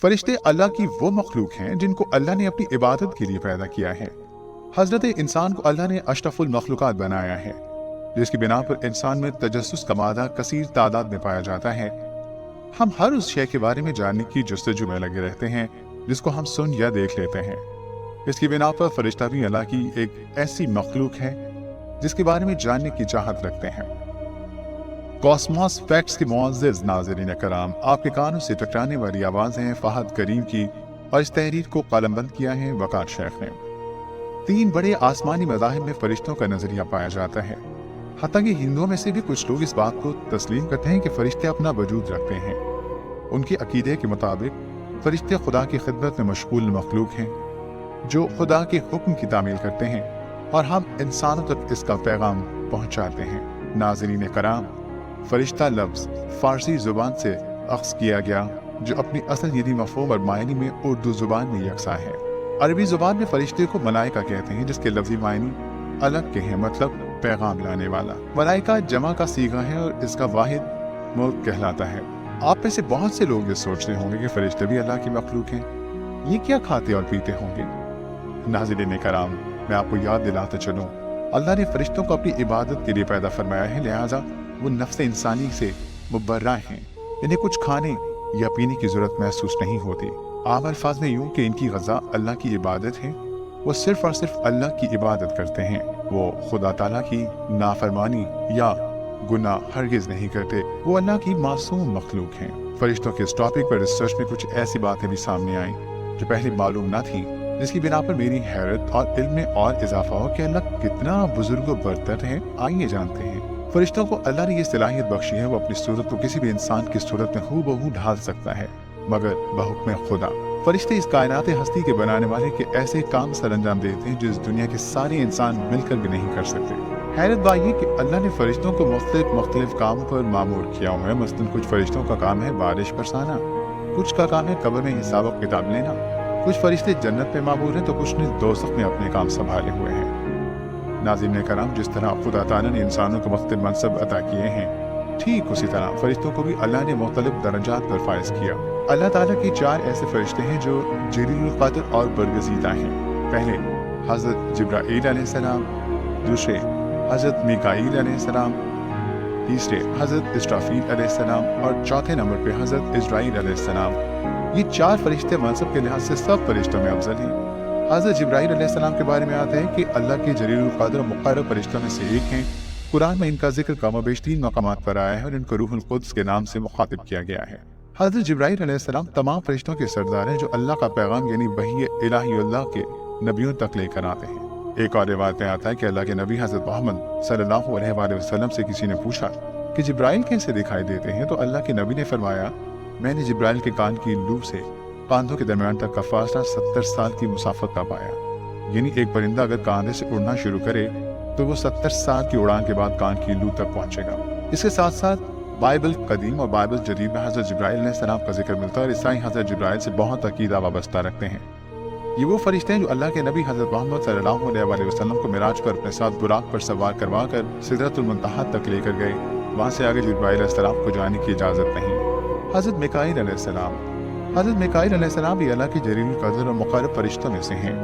फरिश्ते अल्लाह की वो मखलूक हैं जिनको अल्लाह ने अपनी इबादत के लिए पैदा किया है। हजरत इंसान को अल्लाह ने अशरफुल मखलूकात बनाया है, जिसकी बिना पर इंसान में तजस्सुस का मादा कसीर तादाद में पाया जाता है। हम हर उस शय के बारे में जानने की जस्तजू में लगे रहते हैं जिसको हम सुन या देख लेते हैं। इसकी बिना पर फरिश्ता भी अल्लाह की एक ऐसी मखलूक है जिसके बारे में जानने की चाहत रखते हैं। कॉस्मॉस फैक्ट्स के मुअज़्ज़िज़ नाज़रीन कराम, आपके कानों से टकराने वाली आवाज़ें फहद करीम की, और इस तहरीर को कलमबंद किया है वकार शेख ने। 3 बड़े आसमानी मज़ाहिब में फरिश्तों का नजरिया पाया जाता है। हत्ता कि हिंदुओं में से भी कुछ लोग इस बात को तस्लीम करते हैं कि फरिश्ते अपना वजूद रखते हैं। उनके अकीदे के मुताबिक फरिश्ते खुदा की खिदमत में मशगूल मखलूक हैं जो खुदा के हुक्म की तामील करते हैं, और हम इंसानों तक इसका पैगाम पहुंचाते हैं। नाज़रीन कराम, फरिश्ता लफ्ज़ फारसी जुबान से अख्ज़ किया गया जो अपनी असल यदि मफ़हूम और मायने में उर्दू जुबान में यकसा है। अरबी जुबान में फरिश्ते को मलाइका कहते हैं, जिसके लफ्ज़ी मायने अलग के हैं, मतलब पैगाम लाने वाला। मलाइका जमा का सीगा है और इसका वाहिद मुल्क कहलाता है। आप में से बहुत से लोग ये सोच रहे होंगे कि फरिश्ते भी अल्लाह की मखलूक हैं। ये क्या खाते और पीते होंगे? नाज़रीन कराम, मैं आपको याद दिलाते चलूं, अल्लाह ने फरिश्तों को अपनी इबादत के लिए पैदा फरमाया है, लिहाजा वो नफ्स इंसानी से मुबर्रा हैं। इन्हें कुछ खाने या पीने की जरूरत महसूस नहीं होती। आम अल्फाज में यूं कि इनकी ग़ज़ा अल्लाह की इबादत है। वो सिर्फ और सिर्फ अल्लाह की इबादत करते हैं। वो खुदा ताला की नाफरमानी या गुनाह हरगिज़ नहीं करते। वो अल्लाह की मासूम मखलूक हैं। फरिश्तों के इस टॉपिक पर रिसर्च में कुछ ऐसी बातें भी सामने आईं जो पहले मालूम न थी, जिसकी बिना पर मेरी हैरत और इल्म में और इजाफा हो कि अल्लाह कितना बुजुर्ग व बरतर है। आइए जानते हैं। फरिश्तों को अल्लाह ने ये सलाहियत बख्शी है, वो अपनी सूरत को किसी भी इंसान की सूरत में हूबहू ढाल सकता है, मगर बहुक्म खुदा। फरिश्ते इस कायनात हस्ती के बनाने वाले के ऐसे काम सर अंजाम देते हैं जो इस दुनिया के सारे इंसान मिलकर भी नहीं कर सकते। हैरत बात ये कि अल्लाह ने फरिश्तों को मुख्तलिफ कामों पर मामूर किया हुआ है। मसलन कुछ फरिश्तों का काम है बारिश बरसाना, कुछ का काम है कब्र में हिसाब व किताब लेना, कुछ फरिश्ते जन्नत में मामूर हैं तो कुछ ने दोज़ख में अपने काम संभाले हुए हैं। नाज़रीन कराम, जिस तरह खुदा ताला ने इंसानों को मुख्तलिफ मनसब अता किए हैं, ठीक उसी तरह फरिश्तों को भी अल्लाह ने मुख्तलिफ दरजात पर फाइज किया। अल्लाह ताला के 4 ऐसे फरिश्ते हैं जो जलीलुल क़द्र और बरगज़ीदा हैं। पहले हज़रत जिब्राईल अलैहिस्सलाम, दूसरे हज़रत मीकाईल अलैहिस्सलाम, तीसरे हज़रत इसराफील अलैहिस्सलाम और चौथे नंबर पे हज़रत इज़राईल अलैहिस्सलाम। ये 4 फरिश्ते मनसब के लिहाज से सब फरिश्तों में अफजल हैं। हज़रत जिब्राईल अलैहिस्सलाम के बारे में आता है कि अल्लाह के जलीलुल क़द्र और मुक़र्रब फरिश्तों में से एक हैं। कुरान में इनका जिक्र कमोबेश 3 मकामात पर आया है और इनको रूहुल क़ुद्स के नाम से मुखातिब किया गया है। हज़रत जिब्राईल अलैहिस्सलाम तमाम फरिश्तों के सरदार हैं जो अल्लाह का पैगाम यानी वही इलाही अल्लाह के नबियों तक लेकर आते हैं। एक और रिवायत में आता है कि अल्लाह के नबी हज़रत मोहम्मद सल्लल्लाहु अलैहि वसल्लम से किसी ने पूछा कि जिब्राईल कैसे दिखाई देते हैं, तो अल्लाह के नबी ने फरमाया, मैंने जिब्राईल के कान की लूप से कांधों के दरमियान तक का फासला 70 साल की मुसाफत का पाया। यानी एक परिंदा अगर कांधे से उड़ना शुरू करे तो वो 70 साल की उड़ान के बाद कान की लूप तक पहुंचेगा। इसके साथ साथ बाइबल कदीम और बाइबल जदीद में हज़रत जिब्राईल अलैहिस्सलाम का जिक्र मिलता है और ईसाई हज़रत जिब्राईल से बहुत अकीदा वाबस्ता रखते हैं। ये वो फरिश्ते हैं जो अल्लाह के नबी हज़रत मोहम्मद सल्लल्लाहु अलैहि वसल्लम को मिराज पर अपने साथ बुराक पर सवार करवा कर सिदरतुल मुंतहा तक लेकर गए। वहाँ से आगे जिब्राईल अलैहिस्सलाम को जाने की इजाज़त नहीं। हज़रत मीकाईल अलैहिस्सलाम भी अल्लाह के जलीलुल क़द्र और मुक़र्रब फरिश्तों में से हैं।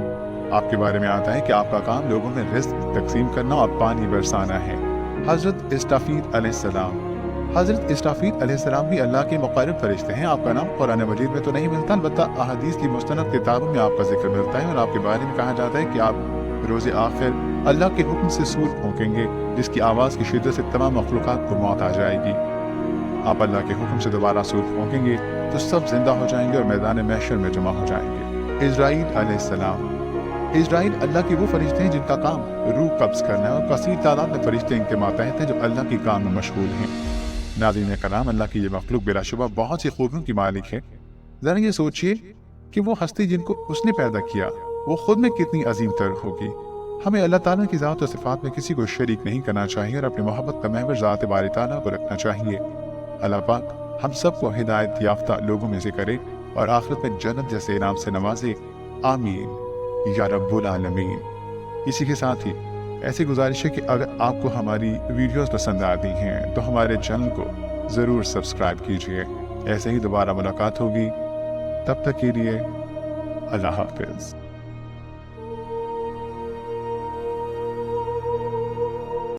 आपके बारे में आता है कि आपका काम लोगों में रिज़्क़ तक़सीम करना और पानी बरसाना है। हज़रत इस्राफील अलैहिस्सलाम भी अल्लाह के मुक़र्रब फरिश्ते हैं। आपका नाम कुरान मजीद में तो नहीं मिलता, अलबत्ता अहादीस की मुस्तनद किताबों में आपका जिक्र मिलता है और आपके बारे में कहा जाता है कि आप रोज़े आखिर अल्लाह के हुक्म से सूर फूंकेंगे, जिसकी आवाज़ की शिद्दत से तमाम मखलूक़ात को मौत आ जाएगी। आप अल्लाह के हुक्म से दोबारा सूर फूंकेंगे तो सब जिंदा हो जाएंगे और मैदान महशर में जमा हो जाएंगे। इज़राईल अल्लाह के वो फरिश्ते हैं जिनका काम रूह कब्ज़ करना है और कसीर तादाद में फरिश्ते इनके मातहत हैं जो अल्लाह के काम में मशगूल हैं। नाज़रीन कराम, अल्लाह की ये मखलूक बिलाशुबा बहुत सी खूबियों की मालिक है। ज़रा ये सोचिए कि वो हस्ती जिनको उसने पैदा किया वो खुद में कितनी अजीम तर होगी। हमें अल्लाह ताला की ज़ात और सिफ़ात में किसी को शरीक नहीं करना चाहिए और अपनी मोहब्बत का महवर ज़ात बारी ताला को रखना चाहिए। अल्लाह पाक हम सबको हिदायत याफ्ता लोगों में से करे और आखिरत में जन्नत जैसे इनाम से नवाजे। आमीन या रब्बुल आलमीन। इसी के साथ ही ऐसी गुजारिश है कि अगर आपको हमारी वीडियोस पसंद आती हैं तो हमारे चैनल को ज़रूर सब्सक्राइब कीजिए। ऐसे ही दोबारा मुलाकात होगी। تب تک کے لیے اللہ حافظ.